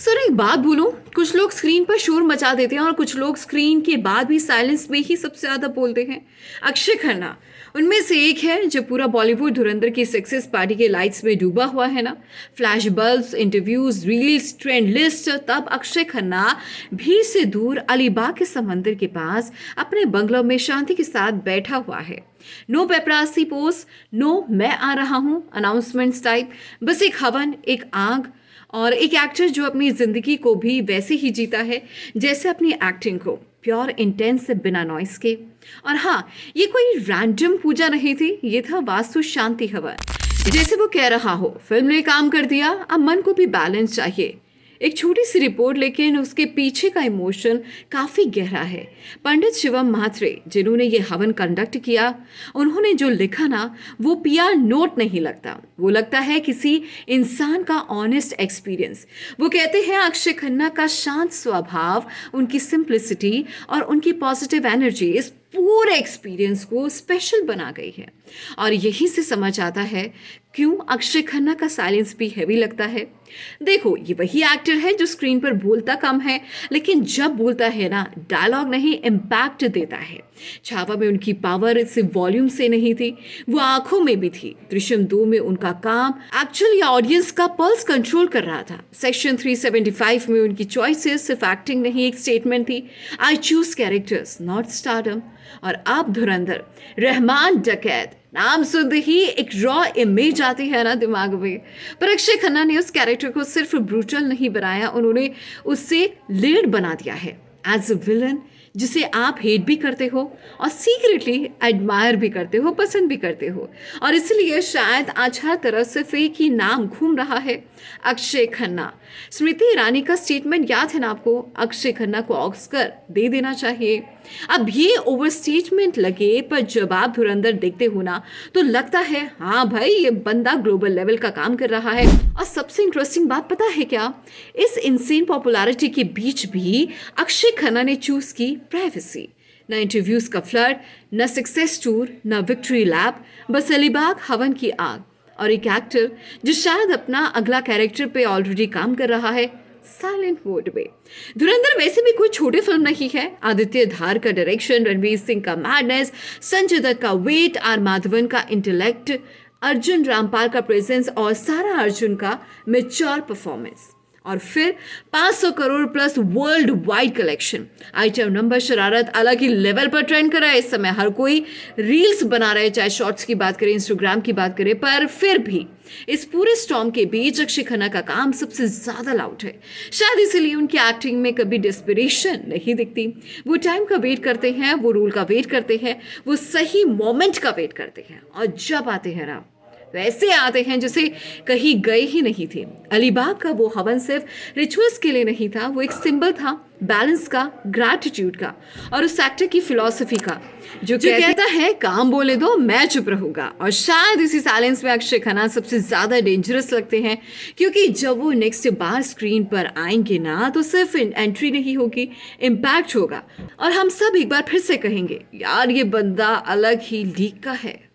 Sir एक बात बोलूं, कुछ लोग स्क्रीन पर शोर मचा देते हैं और कुछ लोग स्क्रीन के बाद भी साइलेंस में ही सबसे ज्यादा बोलते हैं। अक्षय खन्ना उनमें से एक है जो पूरा बॉलीवुड धुरंधर की सक्सेस पार्टी के लाइट्स में डूबा हुआ है ना। Flash bulbs, interviews, reels, trend list, तब अक्षय खन्ना भीड़ से दूर अलीबाग के समंदर के पास अपने बंगलों में शांति के साथ बैठा हुआ है। नो पेपरासी पोस्ट, नो मैं आ रहा हूं अनाउंसमेंट्स टाइप, बस एक हवन, एक आग और एक एक्टर जो अपनी जिंदगी को भी वैसे ही जीता है जैसे अपनी एक्टिंग को, प्योर इंटेंस बिना नॉइस के। और हाँ, ये कोई रैंडम पूजा नहीं थी, ये था वास्तु शांति हवन। जैसे वो कह रहा हो, फिल्म ने काम कर दिया, अब मन को भी बैलेंस चाहिए। एक छोटी सी रिपोर्ट, लेकिन उसके पीछे का इमोशन काफी गहरा है। पंडित शिवम म्हात्रे जिन्होंने ये हवन कंडक्ट किया, उन्होंने जो लिखा ना, वो पीआर नोट नहीं लगता, वो लगता है किसी इंसान का ऑनेस्ट एक्सपीरियंस। वो कहते हैं अक्षय खन्ना का शांत स्वभाव, उनकी सिंप्लिसिटी और उनकी पॉजिटिव एनर्जी इस पूरे एक्सपीरियंस को स्पेशल बना गई है। और यही से समझ आता है क्यों अक्षय खन्ना का साइलेंस भी हैवी लगता है। देखो, ये वही एक्टर है जो स्क्रीन पर बोलता कम है, लेकिन जब बोलता है ना, डायलॉग नहीं, इम्पैक्ट देता है। छावा में उनकी पावर सिर्फ वॉल्यूम से नहीं थी, वो आंखों में भी थी। दृश्यम 2 में उनका काम एक्चुअली ऑडियंस का पल्स कंट्रोल कर रहा था। सेक्शन 375 में उनकी चॉइसेस सिर्फ एक्टिंग नहीं, एक स्टेटमेंट थी, I choose characters not stardom. और अब धुरंधर, रहमान डकैत, नाम सुनते ही एक रॉ इमेज आती है ना दिमाग में। पर अक्षय खन्ना ने उस कैरेक्टर को सिर्फ ब्रूटल नहीं बनाया, उन्होंने उससे लेड बना दिया है एज अ विलन, जिसे आप हेट भी करते हो और सीक्रेटली एडमायर भी करते हो, पसंद भी करते हो। और इसलिए शायद आज हर तरफ सिर्फ एक ही नाम घूम रहा है, अक्षय खन्ना। स्मृति ईरानी का स्टेटमेंट याद है ना आपको, अक्षय खन्ना को ऑस्कर दे देना चाहिए। अब ये ओवर स्टेटमेंट लगे, पर जब आप धुरंधर देखते हो ना, तो लगता है हाँ भाई, ये बंदा ग्लोबल लेवल का काम कर रहा है। और सबसे इंटरेस्टिंग बात पता है क्या, इस इनसेन पॉपुलैरिटी के बीच भी अक्षय खन्ना ने चूज की प्राइवेसी। न इंटरव्यूज का फ्लर्ट, न सक्सेस टूर, न विक्ट्री लैप, बस अलीबाग हवन की आग। और एक एक्टर जो शायद अपना अगला कैरेक्टर पे ऑलरेडी काम कर रहा है, साइलेंट मोड में। धुरंधर वैसे भी कोई छोटी फिल्म नहीं है। आदित्य धार का डायरेक्शन, रणवीर सिंह का मैडनेस, संजय दत्त का वेट, आर माधवन का इंटेलेक्ट, अर्जुन रामपाल का प्रेजेंस और सारा अर्जुन का मैच्योर परफॉर्मेंस, और फिर 500 crore plus world wide collection. Item number शरारत अलग ही लेवल पर ट्रेंड कर रहा है इस समय। हर कोई रील्स बना रहे, चाहे शॉर्ट्स की बात करें, इंस्टाग्राम की बात करें, पर फिर भी इस पूरे स्टॉर्म के बीच अक्षय खन्ना का काम सबसे ज्यादा लाउड है। शायद इसीलिए उनकी एक्टिंग में कभी डिस्पिरेशन नहीं दिखती। वो टाइम का वेट करते हैं, वो रोल का वेट करते हैं, वो सही मोमेंट का वेट करते हैं, और जब आते हैं ना, वैसे आते हैं जैसे कहीं गए ही नहीं थे। अलीबाग का वो हवन सिर्फ रिचुअल्स के लिए नहीं था, वो एक सिंबल था बैलेंस का, ग्रैटिट्यूड का, और उस एक्टर की फिलॉसफी का जो कहता है काम बोले दो, मैं चुप रहूंगा। और शायद इसी साइलेंस में अक्षय खन्ना सबसे ज्यादा डेंजरस लगते हैं, क्योंकि जब वो नेक्स्ट बार स्क्रीन पर आएंगे ना, तो सिर्फ एंट्री नहीं होगी, इम्पैक्ट होगा। और हम सब एक बार फिर से कहेंगे, यार ये बंदा अलग ही लीग का है।